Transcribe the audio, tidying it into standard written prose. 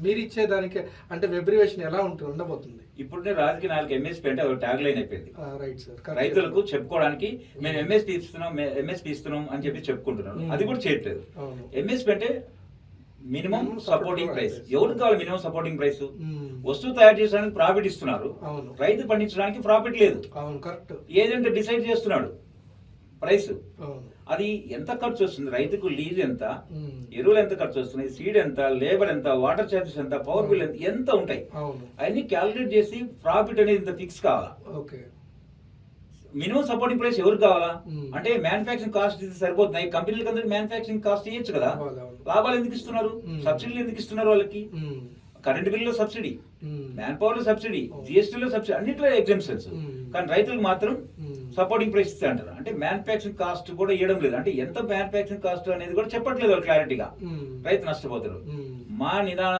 మీరు ఇచ్చేదానికి అంటే వెబ్రివేషన్ ఎలా ఉండబోతుంది? ఇప్పుడు రాజుకి 4 ఎంఎస్పీ అంటే ఒక ట్యాగ్ లైన్ అయిపోయింది. Right sir. రైతులకు చెప్పుకోవడానికి మేము ఎంఎస్పీ ఇస్తున్నాం అని చెప్పి చెప్పుకుంటున్నాం. అది కూడా చేయట్లేదు. ఎంఎస్పీ అంటే మినిమం సపోర్టింగ్ ప్రైస్. ఎవరికి కావాలి మినిమం సపోర్టింగ్ ప్రైస్? వస్తువు తయారు చేయడానికి ప్రాఫిట్ ఇస్తున్నారు, రైతు పండించడానికి ప్రాఫిట్ లేదు. ఏజెంట్ డిసైడ్ చేస్తున్నాడు ప్రైస్. అది ఎంత ఖర్చు వస్తుంది రైతుకు, లీజ్ ఎంత, ఎరువులు ఎంత ఖర్చు వస్తున్నాయి, సీడ్ ఎంత, లేబర్ ఎంత, వాటర్ చార్జెస్ ఎంత, పవర్ బిల్ ఎంత ఉంటాయి, అవన్నీ క్యాలిక్యులేట్ చేసి ప్రాఫిట్ అనేది ఇంత ఫిక్స్ కావాలా. మినిమం సపోర్టింగ్ ప్రైస్ ఎవరికి కావాలా అంటే మ్యానుఫాక్చరింగ్ కాస్ట్ సరిపోతున్నాయి, కంపెనీలకు అందరికి మ్యానుఫాక్చరింగ్ కాస్ట్ ఇవ్వచ్చు కదా. లాభాలు ఎందుకు ఇస్తున్నారు, సబ్సిడీలు ఎందుకు ఇస్తున్నారు వాళ్ళకి? కరెంట్ బిల్లులో సబ్సిడీ, మ్యాన్ పవర్ లో సబ్సిడీ, జిఎస్టీలో సబ్సిడీ, అన్నింటిలో ఎగ్జామ్షన్స్. కానీ రైతులకు మాత్రం సపోర్టింగ్ ప్రైస్ ఇస్తే అంటారు. అంటే మ్యానుఫాక్చరింగ్ కాస్ట్ కూడా ఇవ్వడం లేదు. అంటే ఎంత మ్యానుఫాక్చరింగ్ కాస్ట్ అనేది కూడా చెప్పట్లేదు వాళ్ళు క్లారిటీగా. రైతు నష్టపోతారు. మా నిదానం